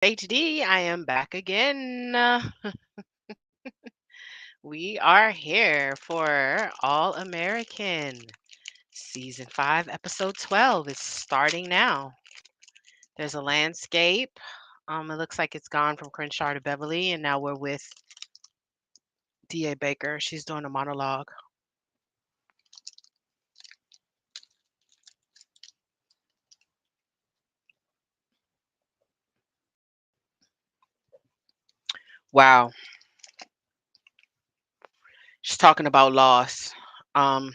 HD, I am back again. We are here for All American. Season 5, Episode 12 is starting now. There's a landscape. It looks like it's gone from Crenshaw to Beverly, and now we're with D.A. Baker. She's doing a monologue. Wow. She's talking about loss. Um,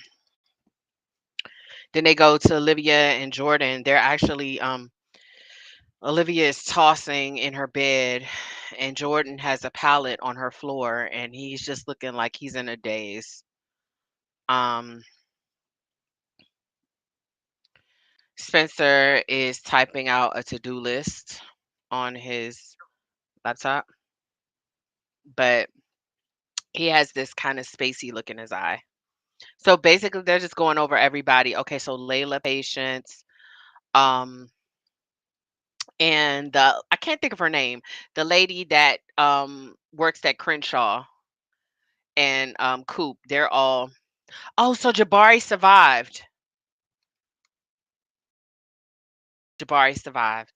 then they go to Olivia and Jordan. They're actually Olivia is tossing in her bed, and Jordan has a pallet on her floor, and he's just looking like he's in a daze. Um, Spencer is typing out a to-do list on his laptop, but he has this kind of spacey look in his eye. So basically, they're just going over everybody. Okay, so Layla, Patience, um, and I can't think of her name. The lady that works at Crenshaw and Coop. They're all. Oh, so Jabari survived. Jabari survived.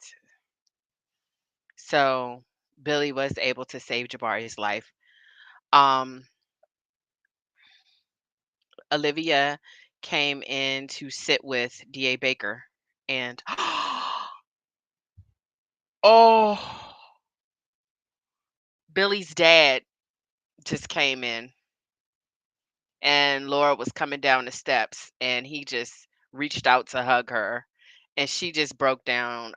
So Billy was able to save Jabari's life. Um, Olivia came in to sit with DA Baker and oh, Billy's dad just came in and Laura was coming down the steps and he just reached out to hug her and she just broke down.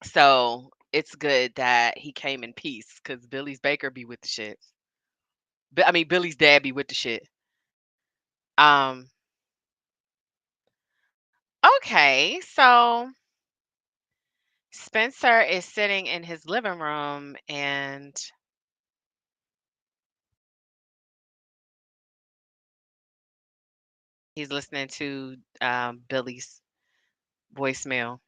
So it's good that he came in peace because Billy's Baker be with the shit. I mean, Billy's dad be with the shit. Um, okay, so Spencer is sitting in his living room and he's listening to Billy's voicemail.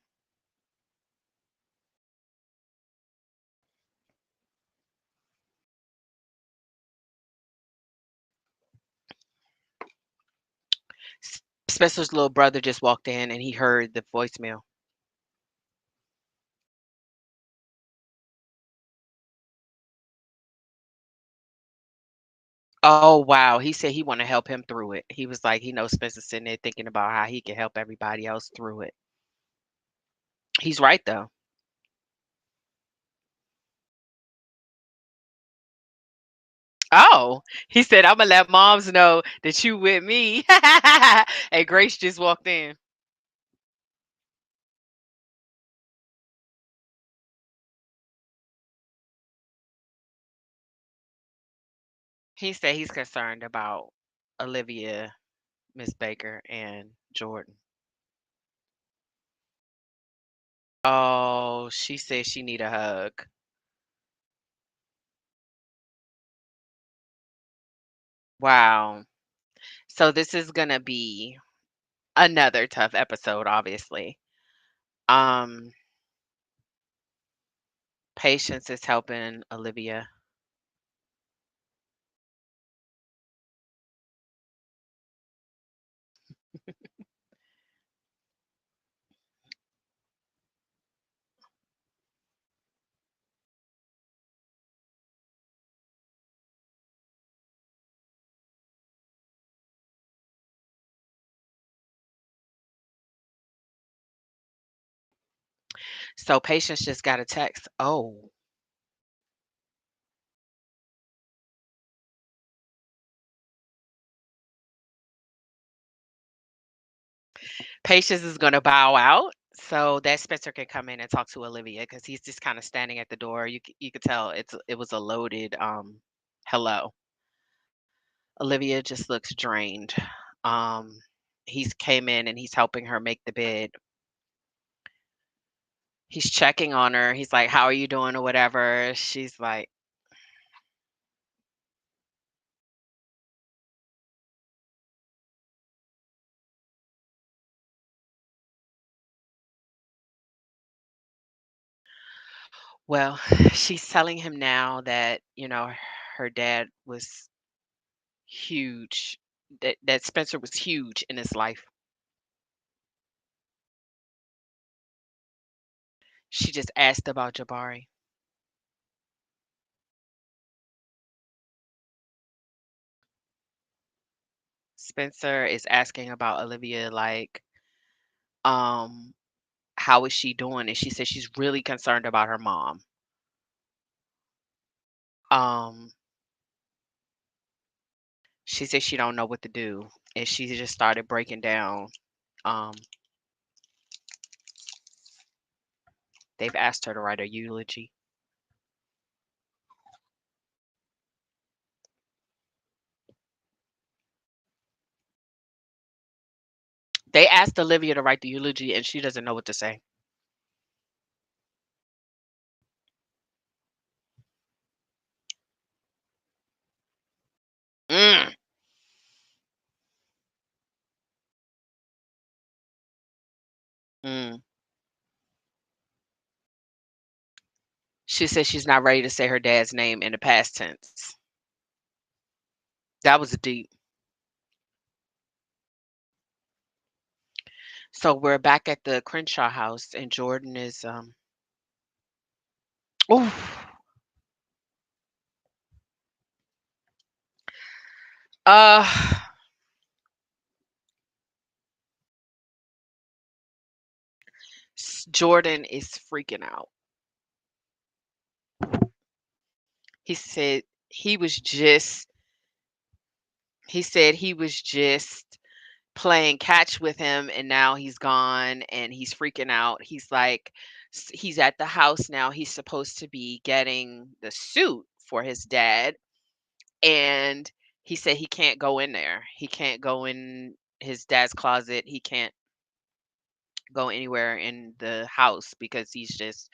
Spencer's little brother just walked in and he heard the voicemail. Oh wow, he said he want to help him through it. He was like, he knows Spencer's sitting there thinking about how he can help everybody else through it. He's right though. Oh, he said, I'm gonna let moms know that you with me. And Grace just walked in. He said he's concerned about Olivia, Miss Baker, and Jordan. Oh, she said she need a hug. Wow. So this is gonna be another tough episode, obviously. Um, Patience is helping Olivia. So Patience just got a text. Oh, Patience is gonna bow out so that Spencer can come in and talk to Olivia because he's just kind of standing at the door. You could tell it was a loaded hello. Olivia just looks drained. Um, he's came in and he's helping her make the bed. He's checking on her. He's like, "How are you doing?" or whatever. She's like, Well, she's telling him now that, her dad was huge, that Spencer was huge in his life. She just asked about Jabari. Spencer is asking about Olivia, like, um, how is she doing? And she said she's really concerned about her mom. Um, she said she don't know what to do, and she just started breaking down. Um, they've asked her to write a eulogy. They asked Olivia to write the eulogy, and she doesn't know what to say. Mm, mm. She said she's not ready to say her dad's name in the past tense. That was deep. So we're back at the Crenshaw house, and Jordan is ooh, uh Jordan is freaking out. He said he was just he said he was just playing catch with him, and now he's gone and he's freaking out. He's like he's at the house now. He's supposed to be getting the suit for his dad, and he said he can't go in there. He can't go in his dad's closet. He can't go anywhere in the house because he's just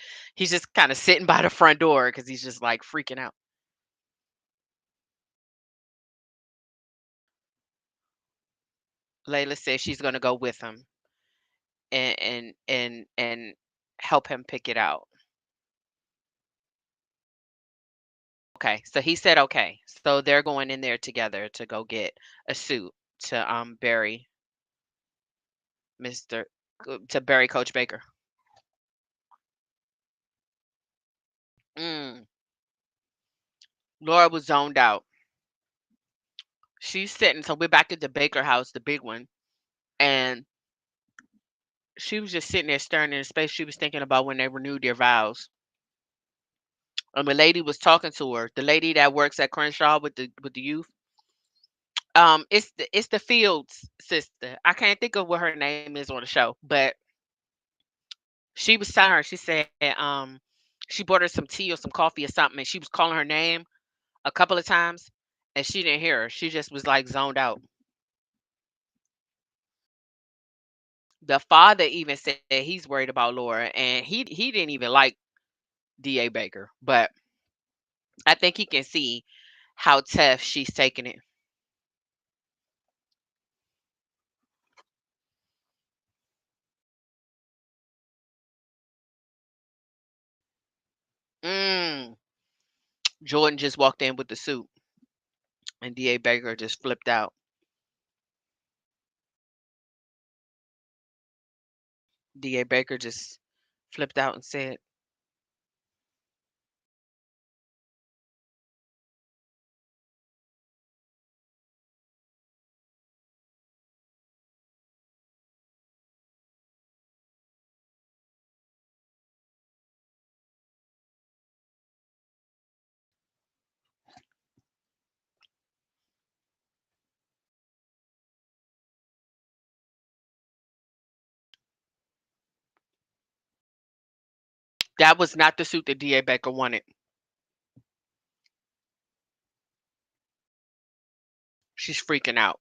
kind of sitting by the front door because he's just like freaking out. Layla says she's gonna go with him and help him pick it out. Okay, so he said okay. So they're going in there together to go get a suit to bury Mr. to bury Coach Baker. Mm. Laura was zoned out. She's sitting. So we're back at the Baker house, the big one, and she was just sitting there staring into space. She was thinking about when they renewed their vows. And the lady was talking to her. The lady that works at Crenshaw with the youth. It's the Fields sister. I can't think of what her name is on the show, but she was telling her. She said she bought her some tea or some coffee or something, and she was calling her name a couple of times, and she didn't hear her. She just was like zoned out. The father even said he's worried about Laura, and he didn't even like Da Baker, but I think he can see how tough she's taking it. Mm. Jordan just walked in with the suit, and Da Baker just flipped out. Da Baker just flipped out and said, "That was not the suit that Da Baker wanted." She's freaking out.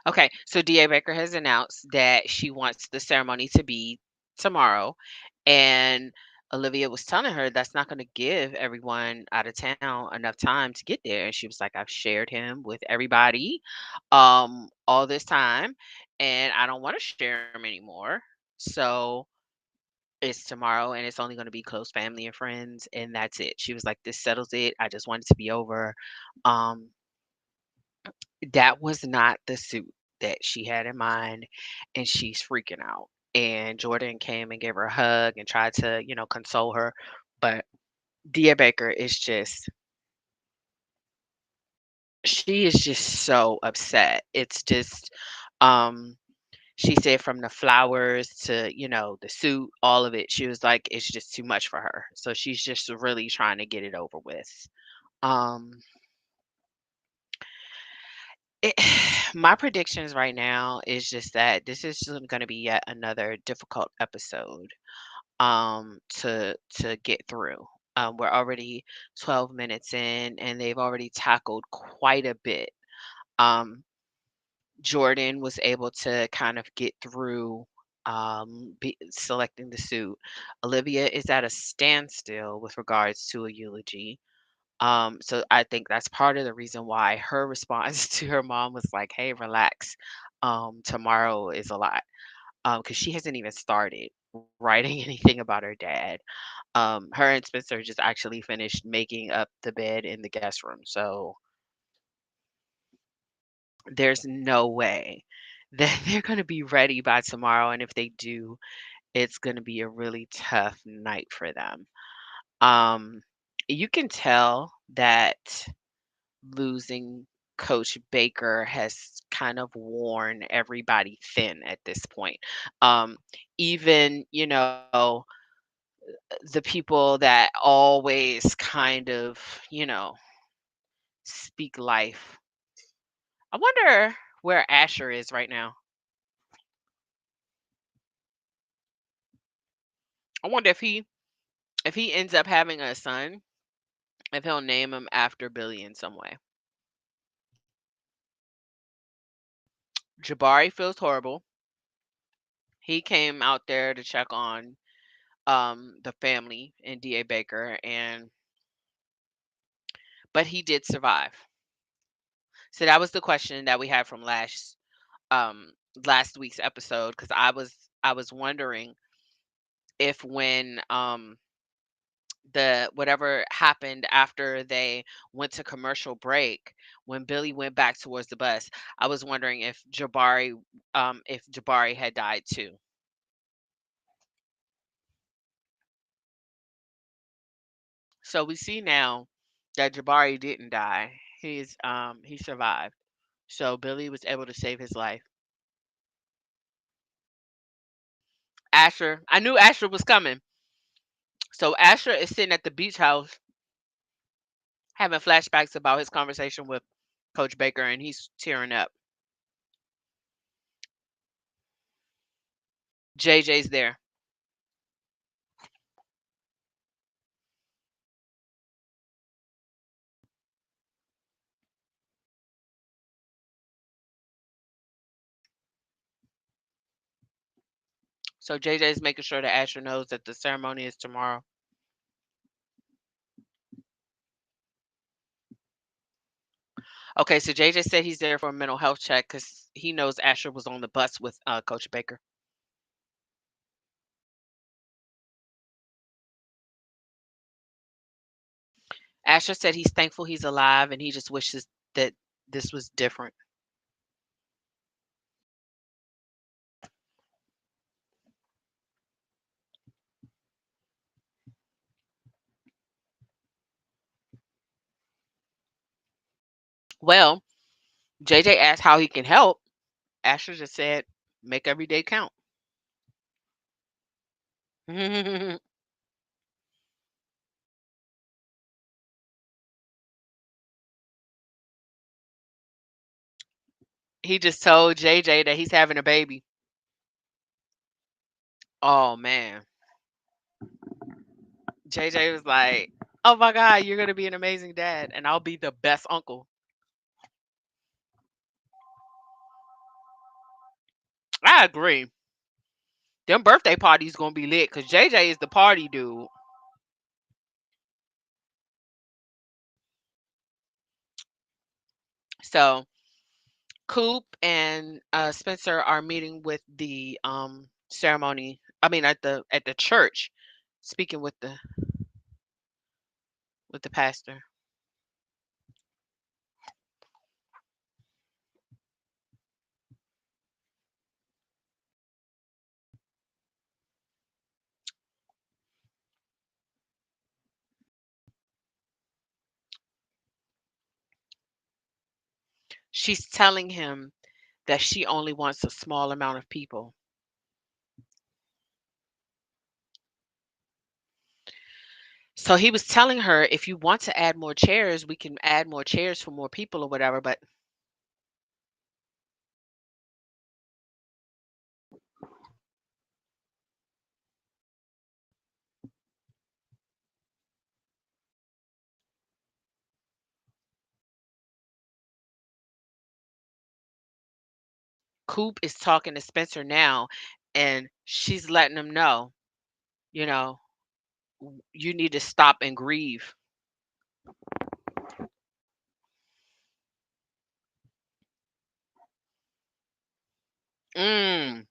Okay, so DA Baker has announced that she wants the ceremony to be tomorrow, and Olivia was telling her that's not going to give everyone out of town enough time to get there. And she was like, "I've shared him with everybody, all this time, and I don't want to share him anymore. So it's tomorrow, and it's only going to be close family and friends, and that's it." She was like, "This settles it. I just want it to be over." Um, that was not the suit that she had in mind, and she's freaking out. And Jordan came and gave her a hug and tried to, console her. But Dia Baker is just, she is just so upset. It's just, um, she said from the flowers to, the suit, all of it, she was like, it's just too much for her. So she's just really trying to get it over with. Um, It my predictions right now is just that this is gonna be yet another difficult episode, to get through. We're already 12 minutes in, and they've already tackled quite a bit. Um, Jordan was able to kind of get through, selecting the suit. Olivia is at a standstill with regards to a eulogy. So I think that's part of the reason why her response to her mom was like, "Hey, relax. Tomorrow is a lot." Because she hasn't even started writing anything about her dad. Her and Spencer just actually finished making up the bed in the guest room. So there's no way that they're going to be ready by tomorrow. And if they do, it's going to be a really tough night for them. Um, you can tell that losing Coach Baker has kind of worn everybody thin at this point. Um, even, the people that always kind of, speak life. I wonder where Asher is right now. I wonder if he ends up having a son, if he'll name him after Billy in some way. Jabari feels horrible. He came out there to check on the family and DA Baker, and but he did survive. So that was the question that we had from um last week's episode, because I was wondering if when the whatever happened after they went to commercial break, when Billy went back towards the bus, I was wondering if Jabari had died too. So we see now that Jabari didn't die. He survived. So Billy was able to save his life. Asher, I knew Asher was coming. So Asher is sitting at the beach house having flashbacks about his conversation with Coach Baker, and he's tearing up. JJ's there. So JJ's making sure that Asher knows that the ceremony is tomorrow. Okay, so JJ said he's there for a mental health check because he knows Asher was on the bus with Coach Baker. Asher said he's thankful he's alive and he just wishes that this was different. Well, JJ asked how he can help. Asher just said, make every day count. He just told JJ that he's having a baby. Oh man. JJ was like, "Oh my God, you're gonna be an amazing dad, and I'll be the best uncle." I agree. Them birthday parties gonna be lit because JJ is the party dude. So Coop and Spencer are meeting with the ceremony. I mean, at the church, speaking with the pastor. She's telling him that she only wants a small amount of people. So he was telling her, if you want to add more chairs, we can add more chairs for more people or whatever. But Coop is talking to Spencer now, and she's letting him know, you know, you need to stop and grieve. Mm.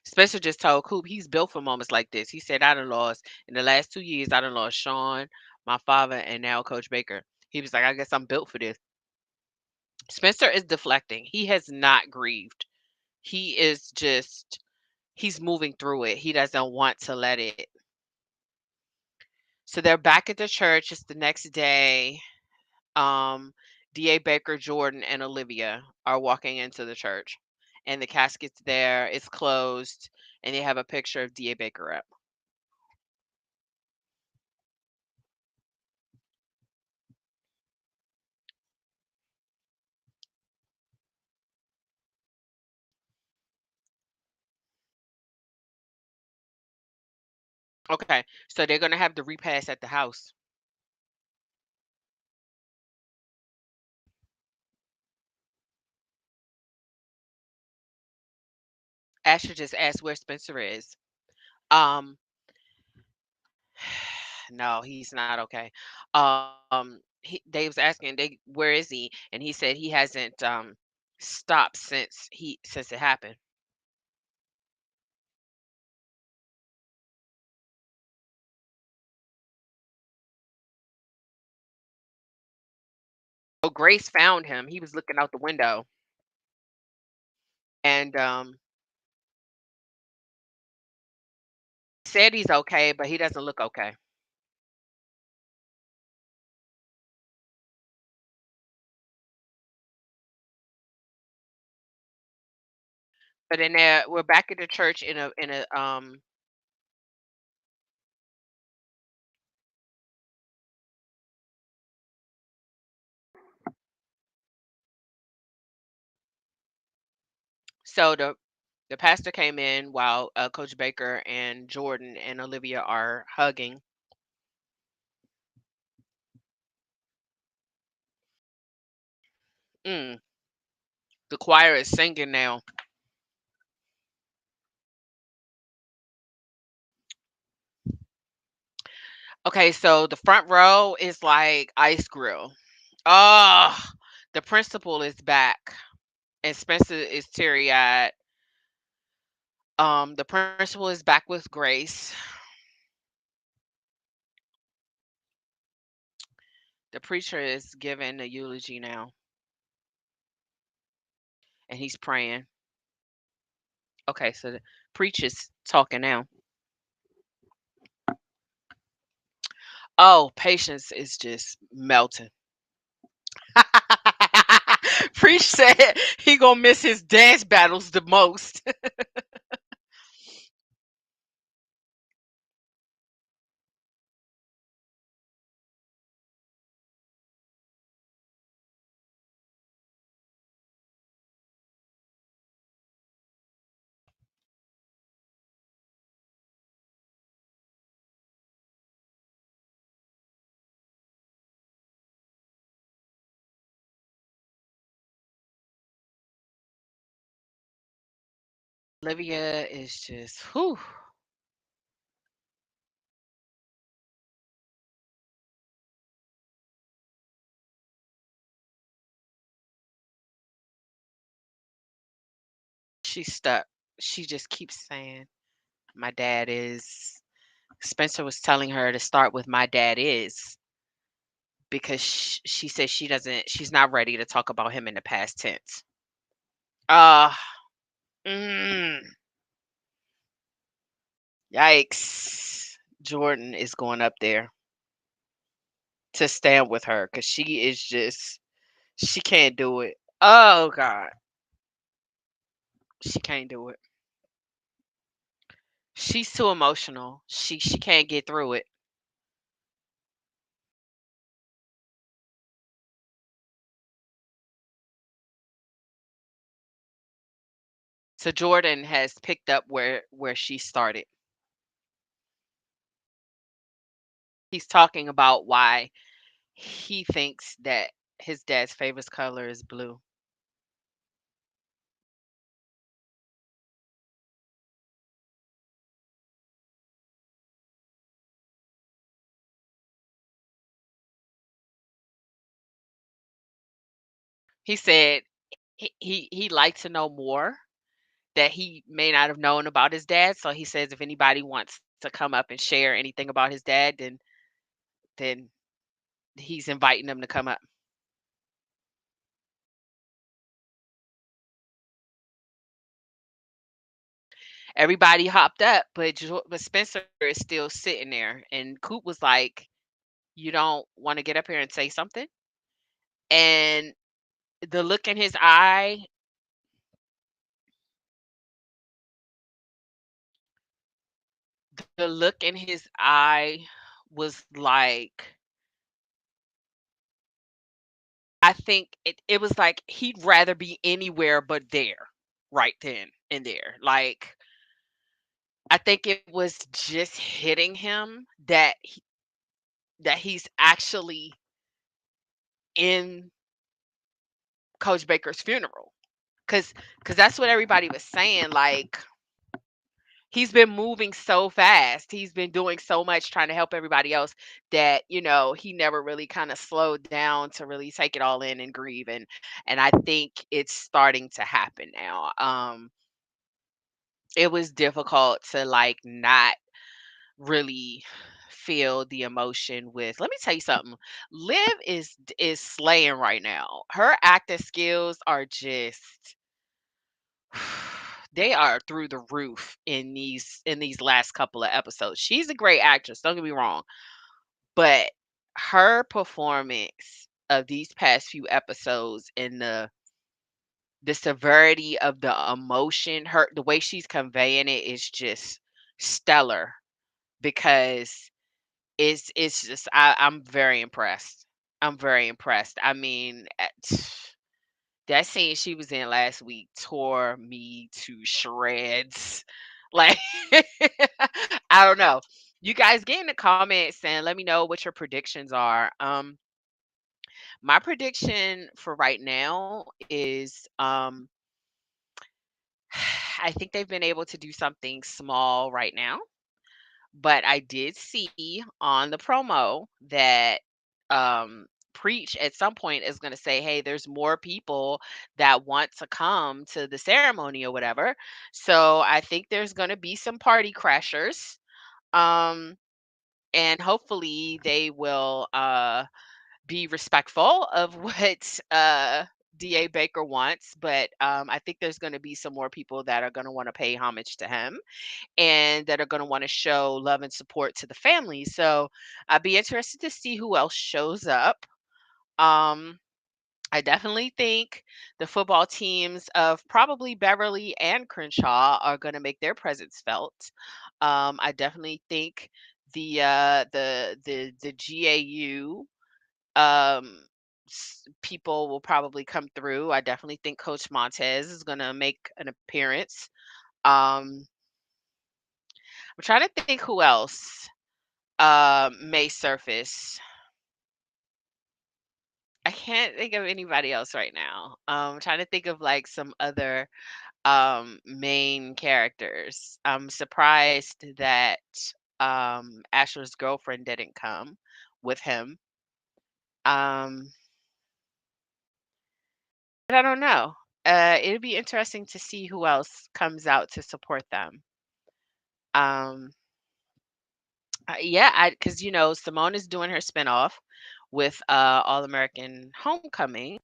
Spencer just told Coop he's built for moments like this. He said, I done lost, in the last 2 years, I done lost Sean, my father, and now Coach Baker. He was like, I guess I'm built for this. Spencer is deflecting. He has not grieved. He is just, he's moving through it. He doesn't want to let it. So they're back at the church. It's the next day. D.A. Baker, Jordan, and Olivia are walking into the church. And the casket's there, it's closed, and they have a picture of D.A. Baker up. Okay, so they're gonna have the repast at the house. Asher just asked where Spencer is. Um, no, he's not okay. They was asking they where is he, and he said he hasn't stopped since it happened. So Grace found him. He was looking out the window, and said he's okay, but he doesn't look okay. But in there, we're back at the church in a. So the pastor came in while Coach Baker and Jordan and Olivia are hugging. Mm, the choir is singing now. Okay, so the front row is like ice grill. Oh, the principal is back, and Spencer is teary eyed. The principal is back with Grace. The preacher is giving a eulogy now, and he's praying. Okay, so the preacher's talking now. Oh, patience is just melting. Preach said he gonna miss his dance battles the most. Olivia is just whew. She's stuck. She just keeps saying, "My dad is." Spencer was telling her to start with "My dad is," because she says she's not ready to talk about him in the past tense. Uh, mm, yikes. Jordan is going up there to stand with her because she is just, she can't do it. Oh, God. She can't do it. She's too emotional. She can't get through it. So Jordan has picked up where she started. He's talking about why he thinks that his dad's favorite color is blue. He said he liked to know more that he may not have known about his dad. So he says if anybody wants to come up and share anything about his dad, then he's inviting them to come up. Everybody hopped up, but Spencer is still sitting there. And Coop was like, "You don't want to get up here and say something?" And the look in his eye, the look in his eye was like, I think it was like he'd rather be anywhere but there, right then and there. Like, I think it was just hitting him that that he's actually in Coach Baker's funeral. Cause that's what everybody was saying. Like, he's been moving so fast. He's been doing so much trying to help everybody else that, he never really kind of slowed down to really take it all in and grieve. And I think it's starting to happen now. It was difficult to like not really feel the emotion with. Let me tell you something. Liv is slaying right now. Her acting skills are just they are through the roof in these last couple of episodes. She's a great actress, don't get me wrong, but her performance of these past few episodes and the severity of the emotion, the way she's conveying it is just stellar because it's just I'm very impressed. I'm very impressed. I mean, that scene she was in last week tore me to shreds. Like, I don't know. You guys get in the comments and let me know what your predictions are. My prediction for right now is I think they've been able to do something small right now, but I did see on the promo that Preach at some point is going to say, "Hey, there's more people that want to come to the ceremony or whatever." So I think there's going to be some party crashers. Um, and hopefully they will be respectful of what DA Baker wants, but I think there's going to be some more people that are going to want to pay homage to him and that are going to want to show love and support to the family. So I'd be interested to see who else shows up. Um, I definitely think the football teams of probably Beverly and Crenshaw are going to make their presence felt. I definitely think the GAU people will probably come through. I definitely think Coach Montez is going to make an appearance. Um, I'm trying to think who else may surface. I can't think of anybody else right now. I'm trying to think of like some other. main characters. I'm surprised that Asher's girlfriend didn't come with him. Um, but I don't know. It'll be interesting to see who else comes out to support them. Um, yeah, I because Simone is doing her spinoff with All American Homecoming,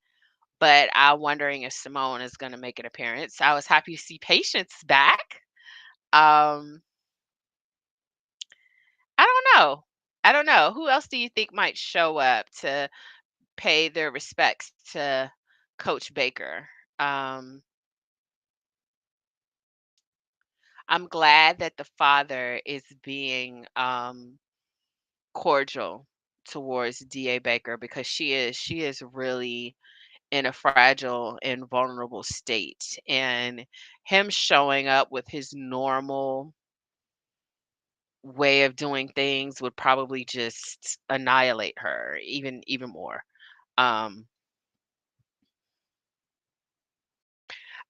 but I'm wondering if Simone is going to make an appearance. I was happy to see Patience back. Um, I don't know. I don't know. Who else do you think might show up to pay their respects to Coach Baker? Um, I'm glad that the father is being cordial towards DA Baker because she is really in a fragile and vulnerable state, and him showing up with his normal way of doing things would probably just annihilate her even more. Um,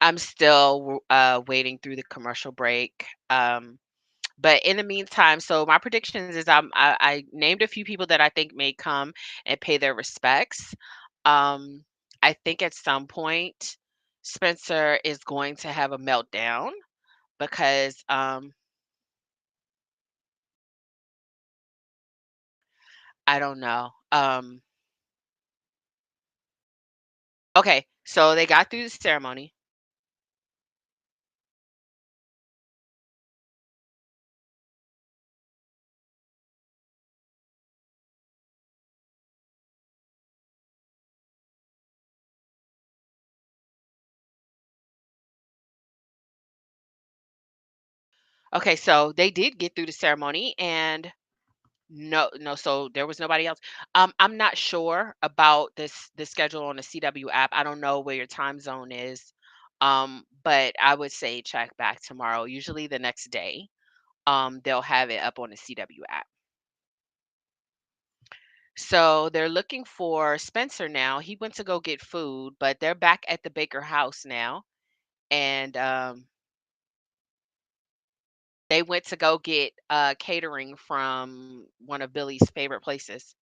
I'm still waiting through the commercial break. But in the meantime, so my predictions is I named a few people that I think may come and pay their respects. Um, I think at some point Spencer is going to have a meltdown because I don't know. Okay, so they got through the ceremony. Okay, so they did get through the ceremony and no, so there was nobody else. I'm not sure about the schedule on the CW app. I don't know where your time zone is. But I would say check back tomorrow. Usually the next day, they'll have it up on the CW app. So they're looking for Spencer now. He went to go get food, but they're back at the Baker house now. And they went to go get catering from one of Billy's favorite places.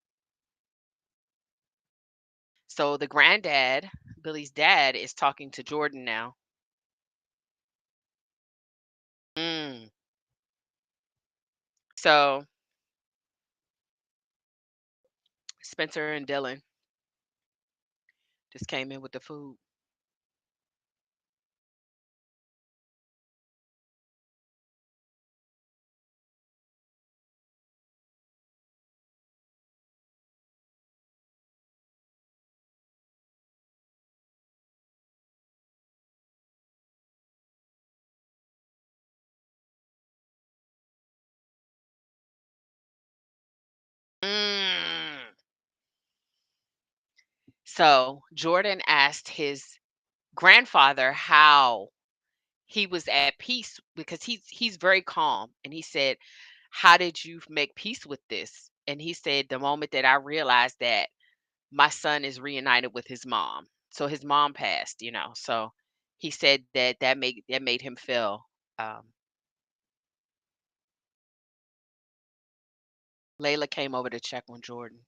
So the granddad, Billy's dad, is talking to Jordan now. Mm. So Spencer and Dylan just came in with the food. Mm. So Jordan asked his grandfather how he was at peace because he's very calm, and he said, "How did you make peace with this?" And he said, "The moment that I realized that my son is reunited with his mom." So his mom passed. So he said that made him feel. Layla came over to check on Jordan.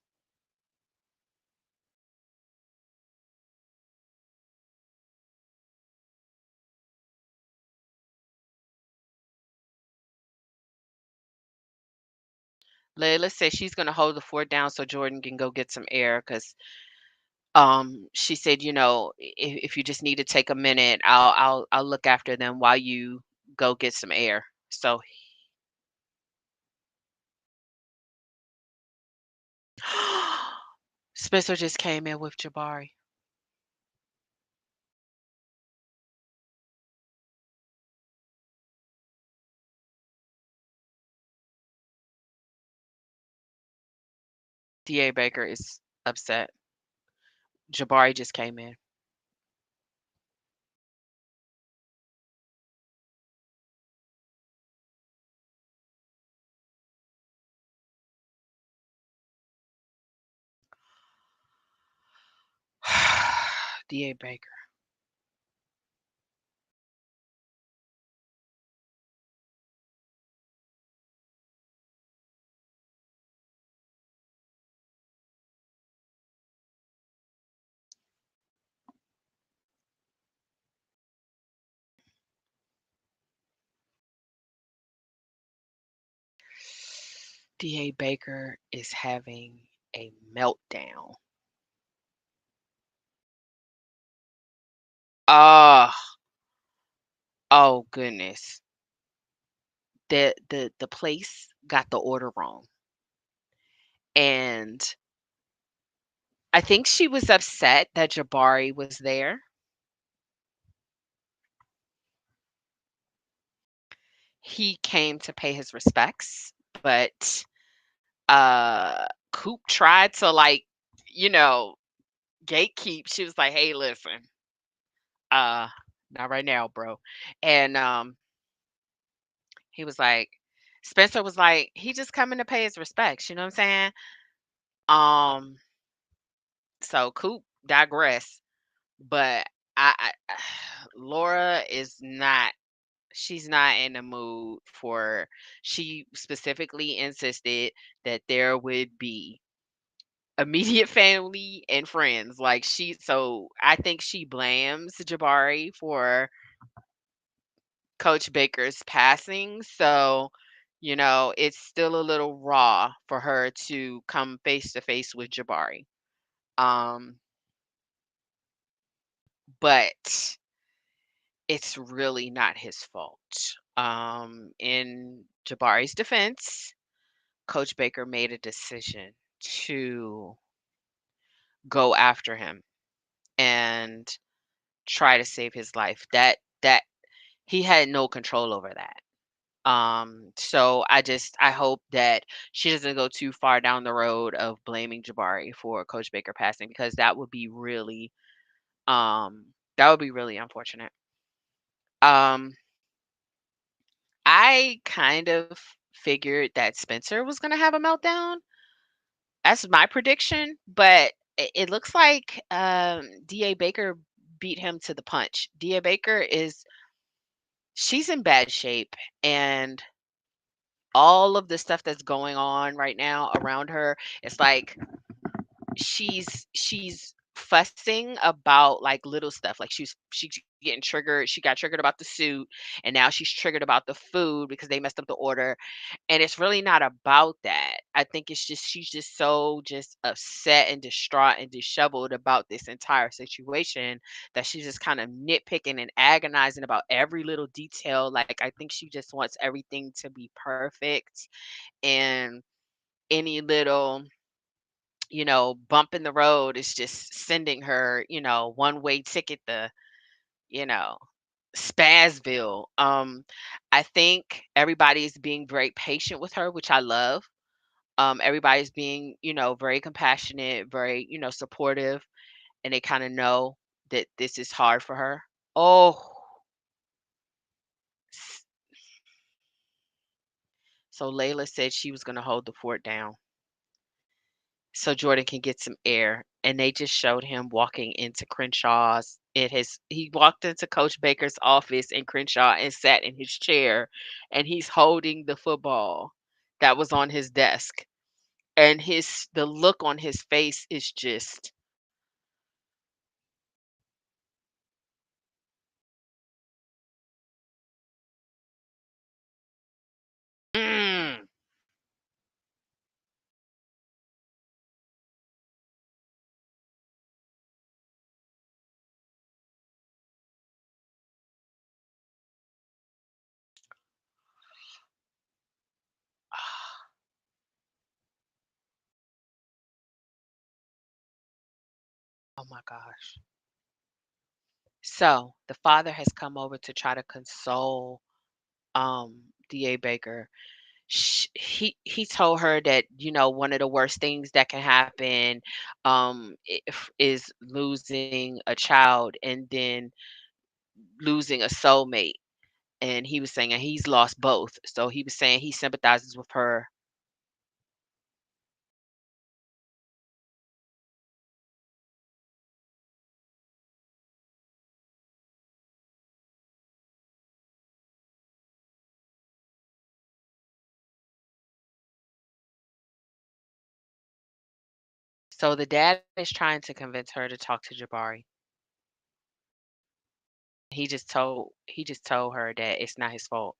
Layla said she's gonna hold the fort down so Jordan can go get some air because she said, if you just need to take a minute, I'll look after them while you go get some air. So Spencer just came in with Jabari. DA Baker is upset. Jabari just came in. DA Baker. DA Baker is having a meltdown. Oh, oh goodness. The place got the order wrong. And I think she was upset that Jabari was there. He came to pay his respects, but Coop tried to you know, gatekeep. She was like, "Hey, listen, uh, not right now, bro." And he was like, Spencer was like, he just coming to pay his respects, you know what I'm saying? Um, so Coop digress, but I Laura is not she's not in the mood for she specifically insisted that there would be immediate family and friends. Like so I think she blames Jabari for Coach Baker's passing. So, it's still a little raw for her to come face to face with Jabari. Um, but it's really not his fault. In Jabari's defense, Coach Baker made a decision to go after him and try to save his life. That he had no control over that. So I hope that she doesn't go too far down the road of blaming Jabari for Coach Baker passing because um that would be really unfortunate. Um I kind of figured that Spencer was gonna have a meltdown. That's my prediction, but it looks like DA Baker beat him to the punch. DA Baker is she's in bad shape and all of the stuff that's going on right now around her, it's like she's fussing about like little stuff. Like she's getting triggered. She got triggered about the suit, and now she's triggered about the food because they messed up the order. And it's really not about that. I think it's just she's just so just upset and distraught and disheveled about this entire situation that she's just kind of nitpicking and agonizing about every little detail. Like I think she just wants everything to be perfect and any little bump in the road is just sending her, one-way ticket to, you know, Spazville. I think everybody's being very patient with her, which I love. Everybody's being, very compassionate, very, supportive, and they kind of know that this is hard for her. Oh, s- so Layla said she was going to hold the fort down so Jordan can get some air. And they just showed him walking into Crenshaw's. He walked into Coach Baker's office in Crenshaw and sat in his chair, and he's holding the football that was on his desk. And the look on his face is just, mm, oh my gosh. So the father has come over to try to console DA Baker. He told her that one of the worst things that can happen is losing a child and then losing a soulmate, and he was saying that he's lost both, so he was saying he sympathizes with her. So the dad is trying to convince her to talk to Jabari. He just told her that it's not his fault.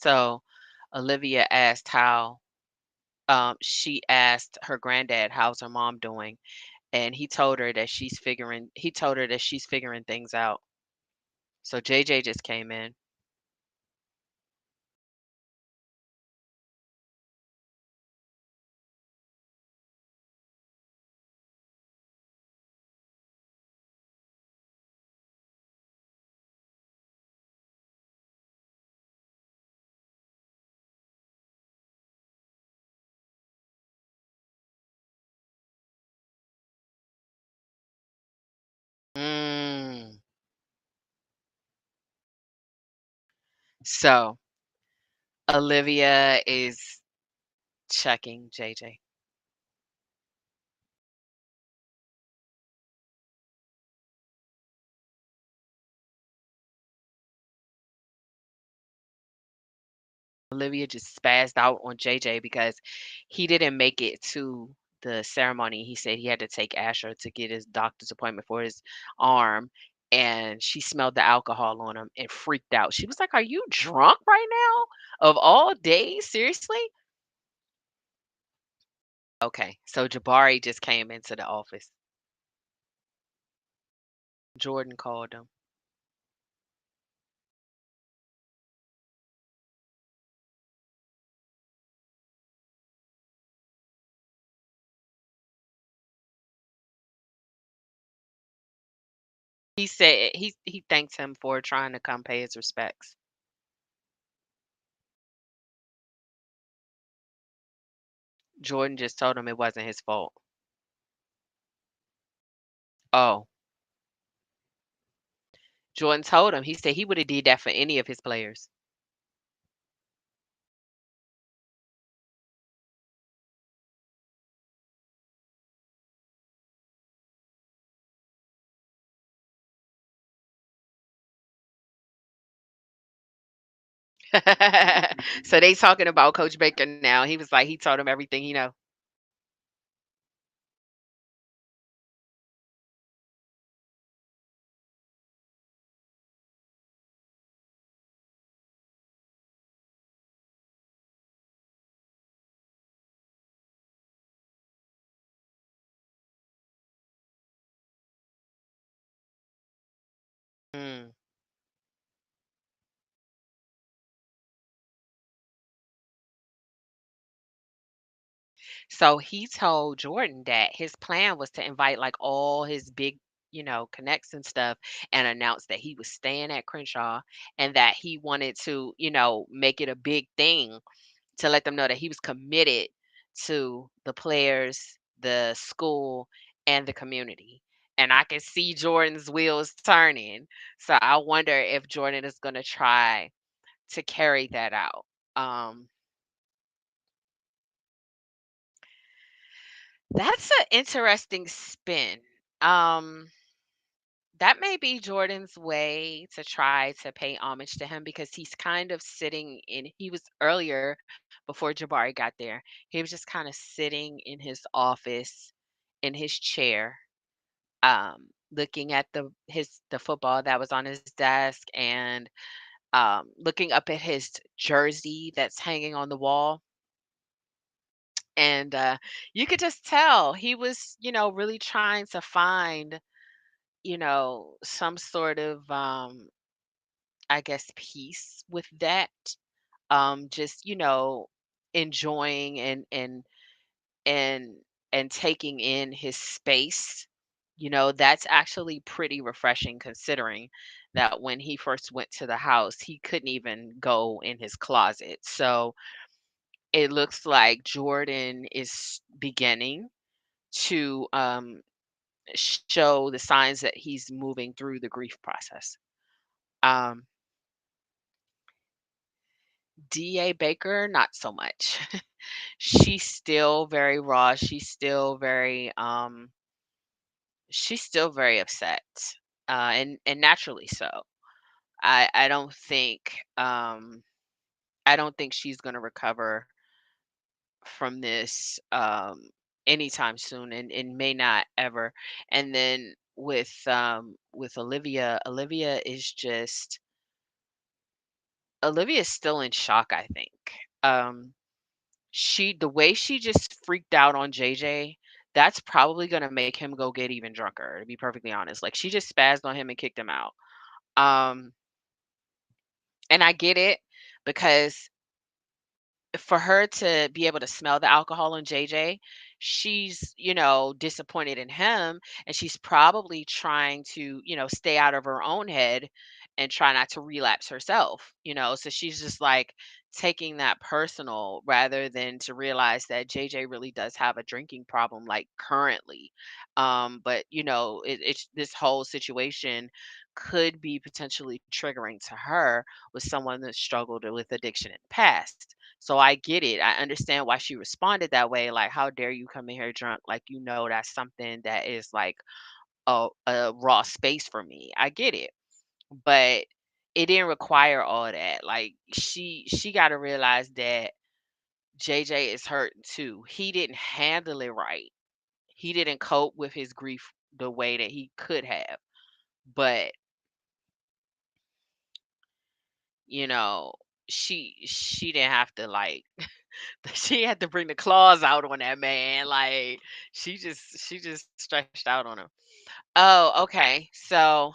So Olivia asked how she asked her granddad, "How's her mom doing?" And he told her that she's figuring things out. So JJ just came in. Mm. So Olivia is checking JJ. Olivia just spazzed out on JJ because he didn't make it to the ceremony. He said he had to take Asher to get his doctor's appointment for his arm, and she smelled the alcohol on him and freaked out. She was like, "Are you drunk right now? Of all days? Seriously?" Okay, so Jabari just came into the office. Jordan called him. He said he thanked him for trying to come pay his respects. Jordan just told him it wasn't his fault. Oh, Jordan told him. He said he would have did that for any of his players. So they talking about Coach Baker now. He was like, he told him everything he know. Mm. So he told Jordan that his plan was to invite like all his big, connects and stuff and announce that he was staying at Crenshaw and that he wanted to, make it a big thing to let them know that he was committed to the players, the school, and the community. And I can see Jordan's wheels turning. So I wonder if Jordan is going to try to carry that out. Um, that's an interesting spin. Um, that may be Jordan's way to try to pay homage to him because he's kind of sitting in, he was earlier before Jabari got there. He was just kind of sitting in his office in his chair, looking at the football that was on his desk and looking up at his jersey that's hanging on the wall. And you could just tell he was, really trying to find, some sort of I guess, peace with that. Just, enjoying and and taking in his space. That's actually pretty refreshing considering that when he first went to the house, he couldn't even go in his closet. So it looks like Jordan is beginning to show the signs that he's moving through the grief process. Um, DA Baker, not so much. She's still very raw. She's still very upset. And naturally so. I don't think I don't think she's going to recover from this anytime soon and may not ever. And then with Olivia is just Olivia's still in shock, I think. Um, the way she just freaked out on JJ, that's probably gonna make him go get even drunker, to be perfectly honest. Like, she just spazzed on him and kicked him out. Um, and I get it because for her to be able to smell the alcohol in JJ, she's, disappointed in him, and she's probably trying to, stay out of her own head and try not to relapse herself. So she's just like taking that personal rather than to realize that JJ really does have a drinking problem, like, currently. But it's this whole situation could be potentially triggering to her with someone that struggled with addiction in the past. So I get it. I understand why she responded that way. Like, how dare you come in here drunk? Like, that's something that is like a raw space for me. I get it. But it didn't require all of that. Like, she got to realize that JJ is hurting too. He didn't handle it right. He didn't cope with his grief the way that he could have. But, you know, she didn't have to, like, she had to bring the claws out on that man. Like, she just stretched out on him. Oh, okay. So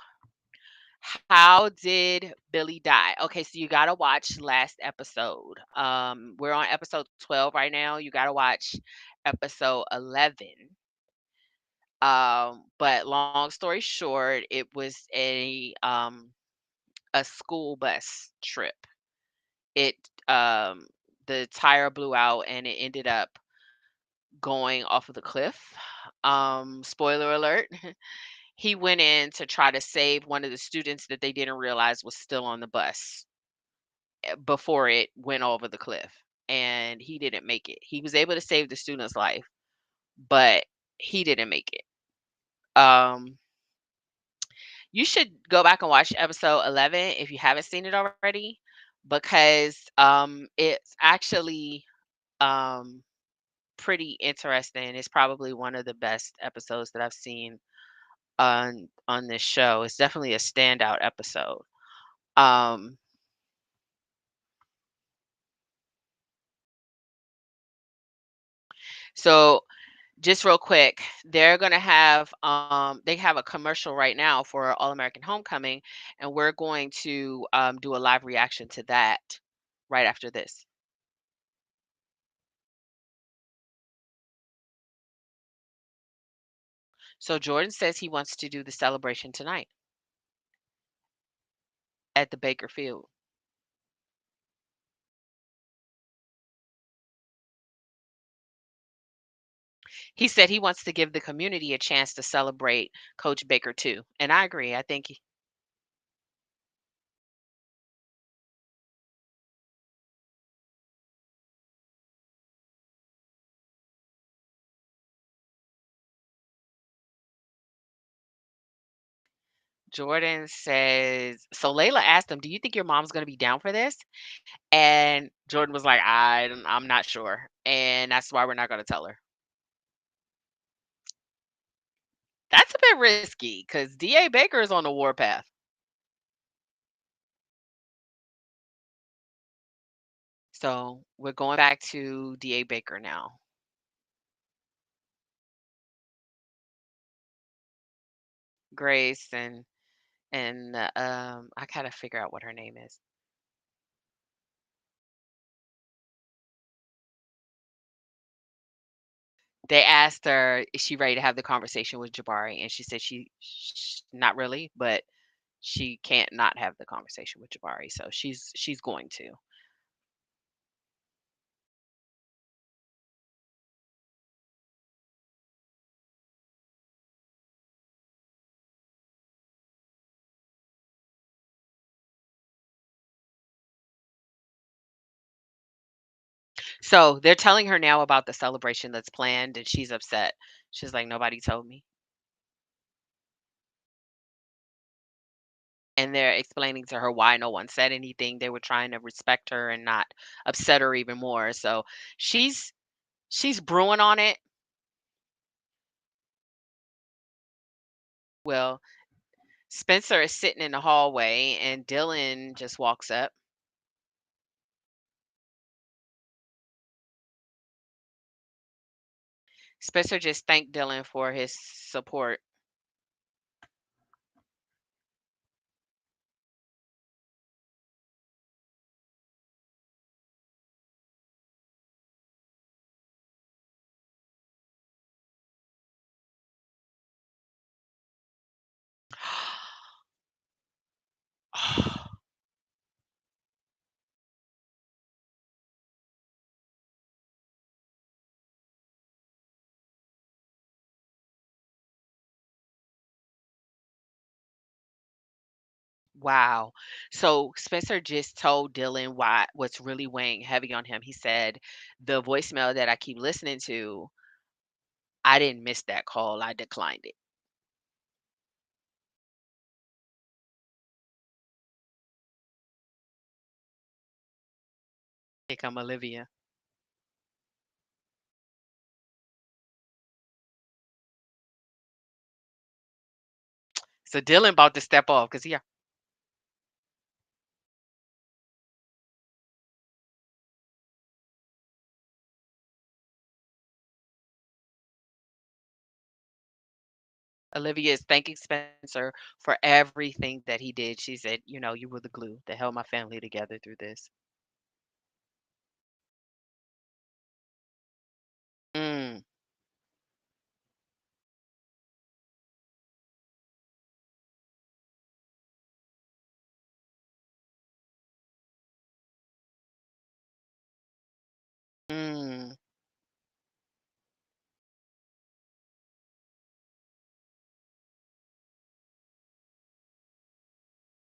how did Billy die? Okay, so you gotta watch last episode. We're on episode 12 right now. You gotta watch episode 11. But long story short, it was a school bus trip. It the tire blew out and it ended up going off of the cliff. Spoiler alert. He went in to try to save one of the students that they didn't realize was still on the bus before it went over the cliff. And he didn't make it. He was able to save the student's life, but he didn't make it. Um, you should go back and watch episode 11 if you haven't seen it already, because it's actually um, pretty interesting. It's probably one of the best episodes that I've seen on this show. It's definitely a standout episode. Um, so just real quick, they have a commercial right now for All American Homecoming, and we're going to do a live reaction to that right after this. So Jordan says he wants to do the celebration tonight at the Baker Field. He said he wants to give the community a chance to celebrate Coach Baker too. And I agree. I think Jordan says, so Layla asked him, "Do you think your mom's going to be down for this?" And Jordan was like, I'm not sure. And that's why we're not going to tell her. That's a bit risky because DA Baker is on the warpath. So we're going back to DA Baker now. Grace and I gotta figure out what her name is. They asked her, is she ready to have the conversation with Jabari? And she said not really, but she can't not have the conversation with Jabari. So she's going to. So they're telling her now about the celebration that's planned, and she's upset. She's like, nobody told me. And they're explaining to her why no one said anything. They were trying to respect her and not upset her even more. So she's she's brewing on it. Well, Spencer is sitting in the hallway and Dylan just walks up. Spencer just thanked Dylan for his support. Wow. So Spencer just told Dylan what's really weighing heavy on him. He said, the voicemail that I keep listening to, I didn't miss that call. I declined it. Here come Olivia. So Dylan about to step off because he Olivia is thanking Spencer for everything that he did. She said, you were the glue that held my family together through this. Mm, mm,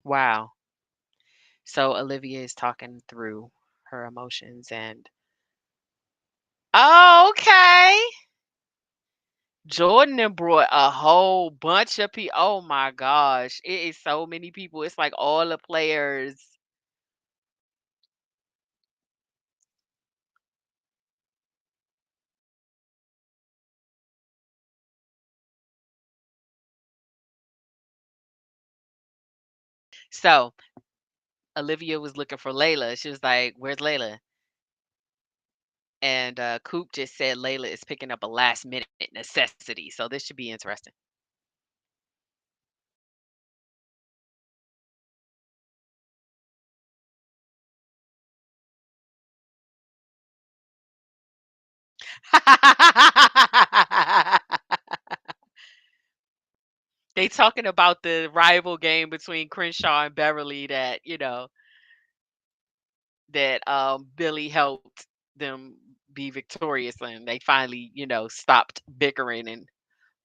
wow. So Olivia is talking through her emotions and oh, okay. Jordan done brought a whole bunch of people. Oh my gosh. It is so many people. It's like all the players. So Olivia was looking for Layla. She was like, "Where's Layla?" And Coop just said Layla is picking up a last minute necessity. So this should be interesting. They talking about the rival game between Crenshaw and Beverly that, that Billy helped them be victorious and they finally, stopped bickering and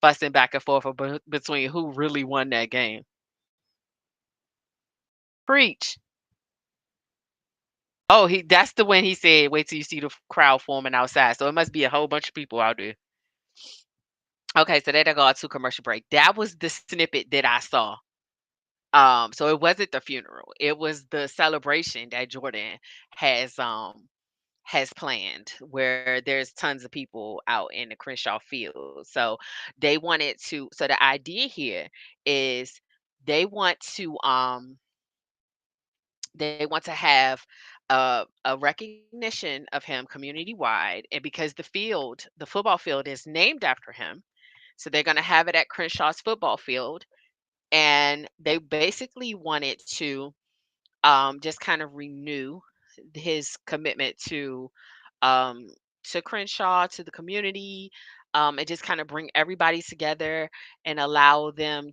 fussing back and forth between who really won that game. Preach. Oh, that's the one he said, wait till you see the crowd forming outside. So it must be a whole bunch of people out there. Okay, so they go to commercial break. That was the snippet that I saw. So it wasn't the funeral. It was the celebration that Jordan has has planned where there's tons of people out in the Crenshaw field. So so the idea here is they want to um they want to have a recognition of him community wide, and because the football field is named after him, so they're going to have it at Crenshaw's football field, and they basically wanted to just kind of renew his commitment um, to Crenshaw, to the community, and just kind of bring everybody together and allow them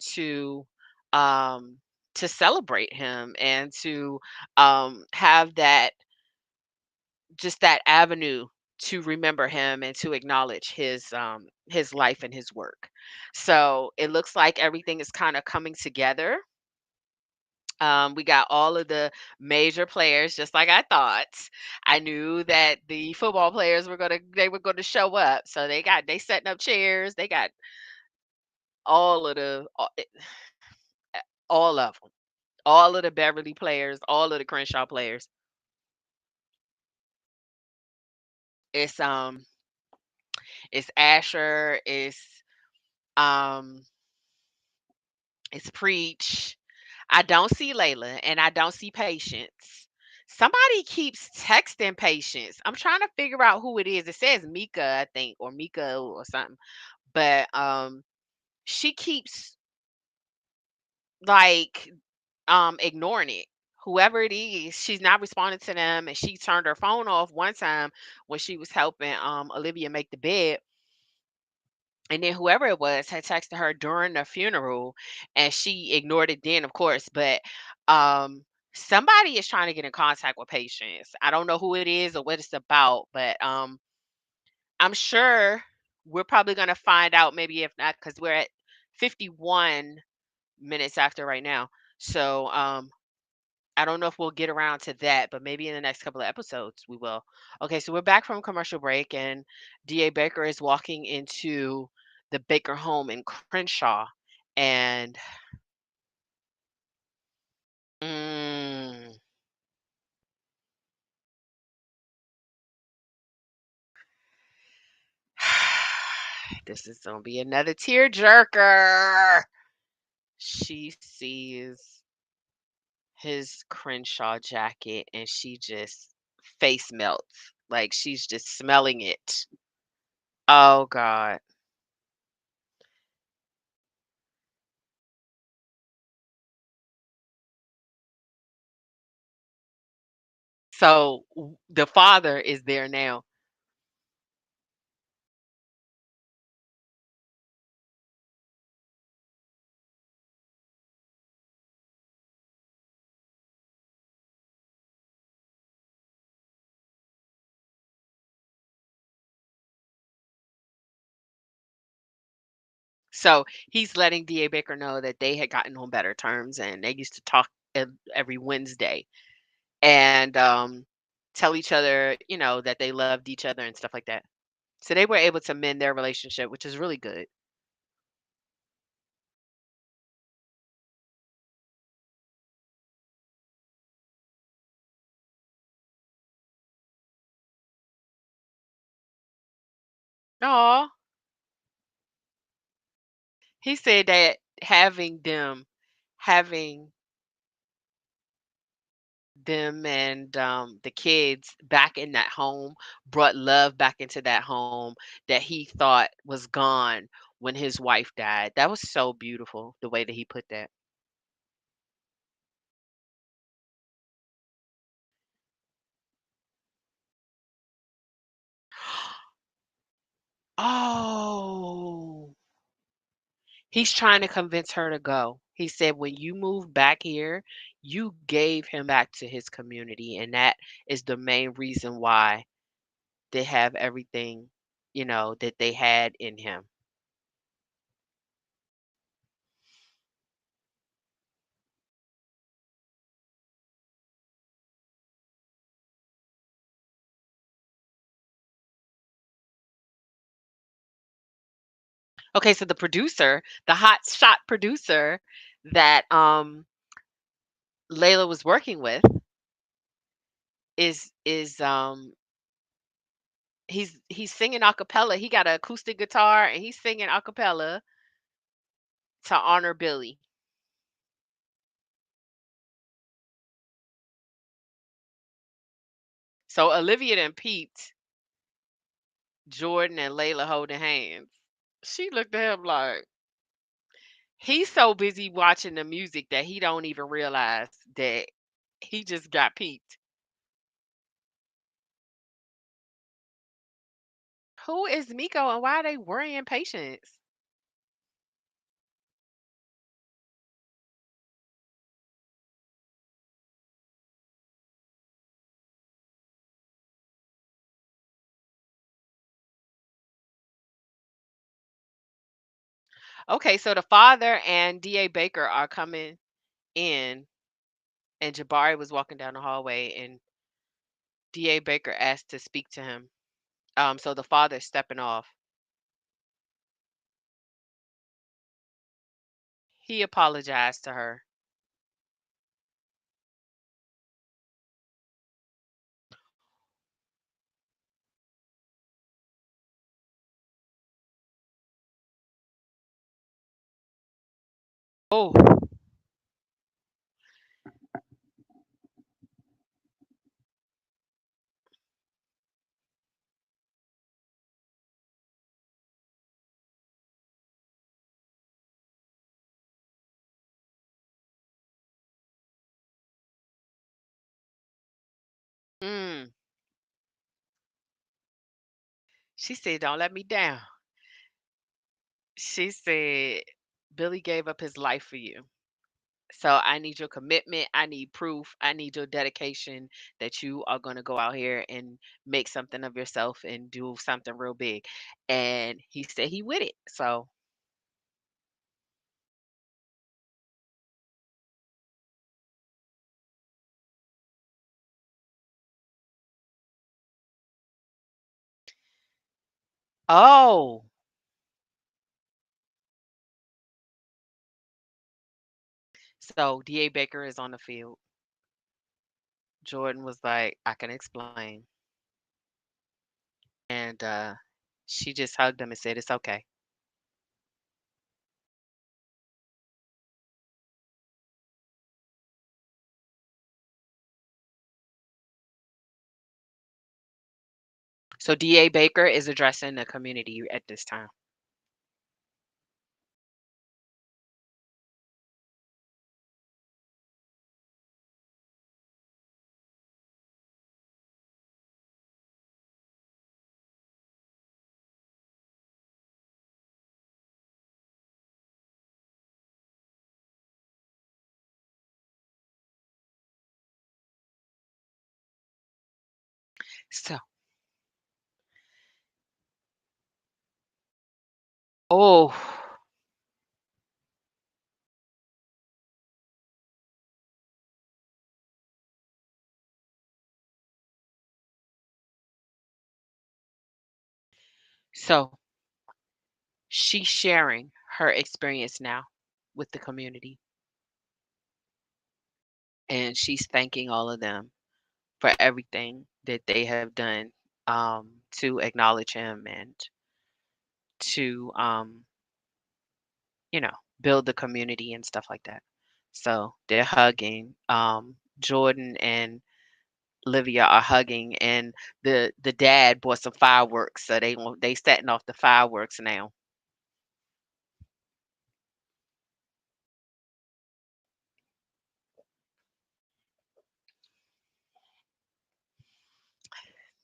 um, to celebrate him and to have that avenue to remember him and to acknowledge his life and his work. So it looks like everything is kind of coming together. We got all of the major players, just like I thought. I knew that the football players were gonna show up. So they setting up chairs. They got all of all of them, all of the Beverly players, all of the Crenshaw players. It's it's Asher, um it's Preach. I don't see Layla and I don't see Patience. Somebody keeps texting Patience. I'm trying to figure out who it is. It says Mika, I think, or Mika or something. But she keeps like ignoring it. Whoever it is, she's not responding to them, and she turned her phone off one time when she was helping Olivia make the bed. And then whoever it was had texted her during the funeral, and she ignored it then, of course. But um, somebody is trying to get in contact with Patience. I don't know who it is or what it's about, but I'm sure we're probably gonna find out. Maybe if not, because we're at 51 minutes after right now. So I don't know if we'll get around to that, but maybe in the next couple of episodes we will. Okay, so we're back from commercial break, and DA Baker is walking into the Baker home in Crenshaw. And mm, this is gonna be another tearjerker. She sees his Crenshaw jacket and she just face melts. Like she's just smelling it. Oh God. So the father is there now. So he's letting DA Baker know that they had gotten on better terms and they used to talk every Wednesday and tell each other, that they loved each other and stuff like that. So they were able to mend their relationship, which is really good. Aw. He said that having them and the kids back in that home brought love back into that home that he thought was gone when his wife died. That was so beautiful the way that he put that. Oh, he's trying to convince her to go. He said, when you move back here, you gave him back to his community. And that is the main reason why they have everything, that they had in him. Okay, so the hot shot producer that Layla was working with is he's singing a cappella. He got an acoustic guitar and he's singing a cappella to honor Billy. So Olivia done peeped Jordan and Layla holding hands. She looked at him like he's so busy watching the music that he don't even realize that he just got peeped. Who is Miko and why are they worrying Patience? Okay, so the father and DA Baker are coming in, and Jabari was walking down the hallway, and DA Baker asked to speak to him. So the father's stepping off. He apologized to her. Oh, She said, "Don't let me down." She said, "Billy gave up his life for you. So I need your commitment. I need proof. I need your dedication that you are going to go out here and make something of yourself and do something real big." And he said he with it. So, oh, so DA Baker is on the field. Jordan was like, "I can explain." And she just hugged him and said, "It's okay." So DA Baker is addressing the community at this time. So, oh, so she's sharing her experience now with the community, and she's thanking all of them for everything that they have done, to acknowledge him and to, you know, build the community and stuff like that. So they're hugging. Jordan and Olivia are hugging, and the dad bought some fireworks, so they setting off the fireworks now.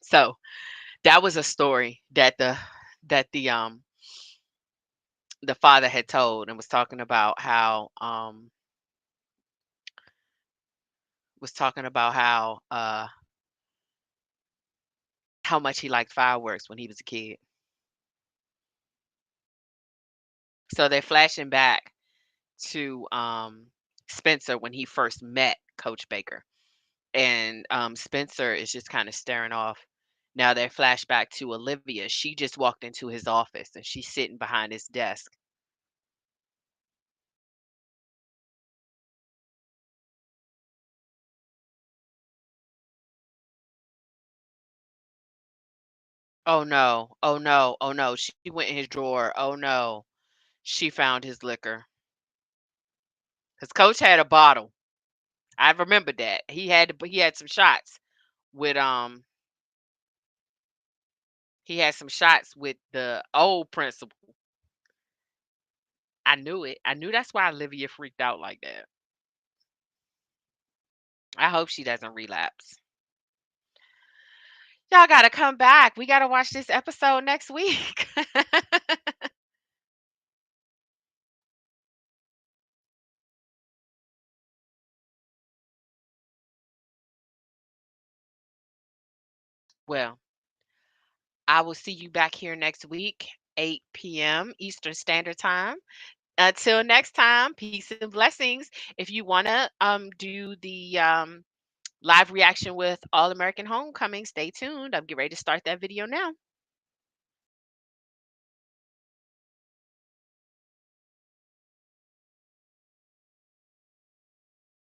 So that was a story that the father had told, and was talking about how much he liked fireworks when he was a kid. So they're flashing back to Spencer when he first met Coach Baker. And Spencer is just kind of staring off. Now they flash back to Olivia. She just walked into his office and she's sitting behind his desk. Oh no, oh no, oh no. She went in his drawer. Oh no. She found his liquor. Because Coach had a bottle. I remember that. He had some shots with he had some shots with the old principal. I knew it. I knew that's why Olivia freaked out like that. I hope she doesn't relapse. Y'all gotta come back. We gotta watch this episode next week. Well, I will see you back here next week, 8 p.m. Eastern Standard Time. Until next time, peace and blessings. If you wanna do the live reaction with All American Homecoming, stay tuned. I'm getting ready to start that video now.